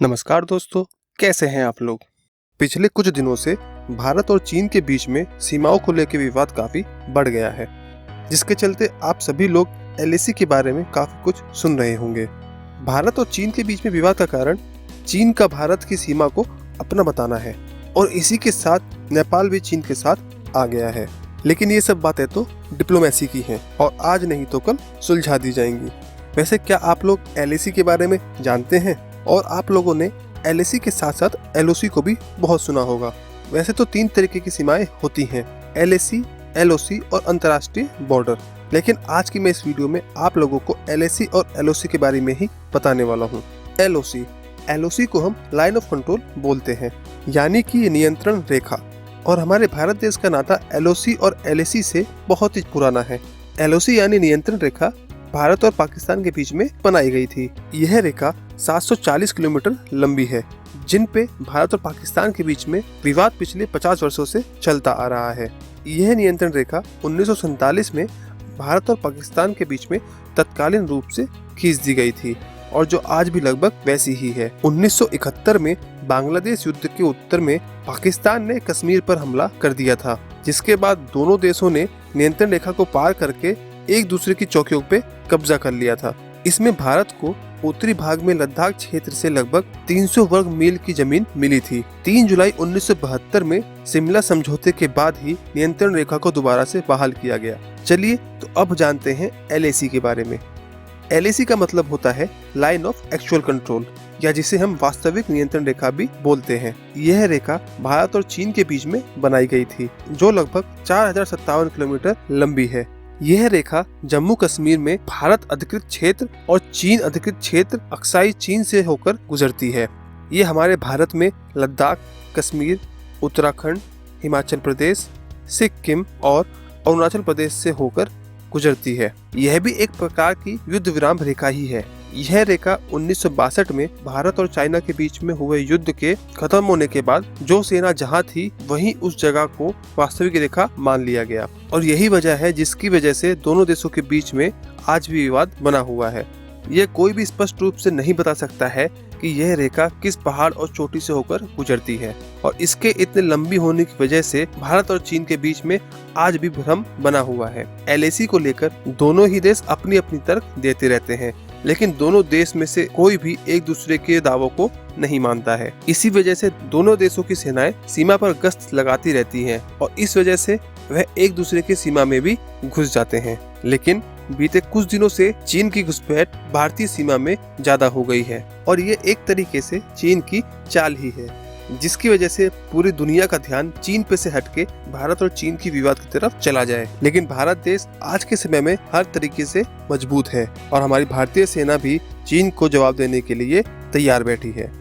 नमस्कार दोस्तों, कैसे हैं आप लोग। पिछले कुछ दिनों से भारत और चीन के बीच में सीमाओं को लेकर विवाद काफी बढ़ गया है, जिसके चलते आप सभी लोग एलएसी के बारे में काफी कुछ सुन रहे होंगे। भारत और चीन के बीच में विवाद का कारण चीन का भारत की सीमा को अपना बताना है और इसी के साथ नेपाल भी चीन के साथ आ गया है। लेकिन ये सब बातें तो डिप्लोमेसी की हैं और आज नहीं तो कल सुलझा दी जाएंगी। वैसे क्या आप लोग एलएसी के बारे में जानते हैं? और आप लोगों ने एलएसी के साथ साथ एलओसी को भी बहुत सुना होगा। वैसे तो 3 तरीके की सीमाएं होती हैं, एलएसी, एलओसी और अंतर्राष्ट्रीय बॉर्डर। लेकिन आज की मैं इस वीडियो में आप लोगों को एलएसी और एलओसी के बारे में ही बताने वाला हूँ। एलओसी को हम लाइन ऑफ कंट्रोल बोलते हैं, यानी कि नियंत्रण रेखा। और हमारे भारत देश का नाता एलओसी और एलएसी से बहुत ही पुराना है। एलओसी यानी नियंत्रण रेखा भारत और पाकिस्तान के बीच में बनाई गई थी। यह रेखा 740 किलोमीटर लंबी है, जिन पे भारत और पाकिस्तान के बीच में विवाद पिछले 50 वर्षों से चलता आ रहा है। यह नियंत्रण रेखा 1947 में भारत और पाकिस्तान के बीच में तत्कालीन रूप से खींच दी गई थी और जो आज भी लगभग वैसी ही है। 1971 में बांग्लादेश युद्ध के उत्तर में पाकिस्तान ने कश्मीर पर हमला कर दिया था, जिसके बाद दोनों देशों ने नियंत्रण रेखा को पार करके एक दूसरे की चौकियों पे कब्जा कर लिया था। इसमें भारत को उत्तरी भाग में लद्दाख क्षेत्र से लगभग 300 वर्ग मील की जमीन मिली थी। 3 जुलाई 1972 में शिमला समझौते के बाद ही नियंत्रण रेखा को दोबारा से बहाल किया गया। चलिए तो अब जानते हैं एलएसी के बारे में। एलएसी का मतलब होता है लाइन ऑफ एक्चुअल कंट्रोल, या जिसे हम वास्तविक नियंत्रण रेखा भी बोलते हैं। यह रेखा भारत और चीन के बीच में बनाई गई थी, जो लगभग 4057 किलोमीटर लंबी है। यह रेखा जम्मू कश्मीर में भारत अधिकृत क्षेत्र और चीन अधिकृत क्षेत्र अक्साई चीन से होकर गुजरती है। ये हमारे भारत में लद्दाख, कश्मीर, उत्तराखंड, हिमाचल प्रदेश, सिक्किम और अरुणाचल प्रदेश से होकर गुजरती है। यह भी एक प्रकार की युद्ध विराम रेखा ही है। यह रेखा 1962 में भारत और चाइना के बीच में हुए युद्ध के खत्म होने के बाद जो सेना जहां थी वहीं उस जगह को वास्तविक रेखा मान लिया गया और यही वजह है जिसकी वजह से दोनों देशों के बीच में आज भी विवाद बना हुआ है। यह कोई भी स्पष्ट रूप से नहीं बता सकता है कि यह रेखा किस पहाड़ और चोटी से होकर गुजरती है और इसके इतने लंबी होने की वजह से भारत और चीन के बीच में आज भी भ्रम बना हुआ है। एलएसी को लेकर दोनों ही देश अपनी अपनी तर्क देते रहते हैं, लेकिन दोनों देश में से कोई भी एक दूसरे के दावों को नहीं मानता है। इसी वजह से दोनों देशों की सेनाएं सीमा पर गश्त लगाती रहती हैं और इस वजह से वह एक दूसरे की सीमा में भी घुस जाते हैं। लेकिन बीते कुछ दिनों से चीन की घुसपैठ भारतीय सीमा में ज्यादा हो गई है और ये एक तरीके से चीन की चाल ही है, जिसकी वजह से पूरी दुनिया का ध्यान चीन पे से हटके भारत और चीन की विवाद की तरफ चला जाए। लेकिन भारत देश आज के समय में हर तरीके से मजबूत है और हमारी भारतीय सेना भी चीन को जवाब देने के लिए तैयार बैठी है।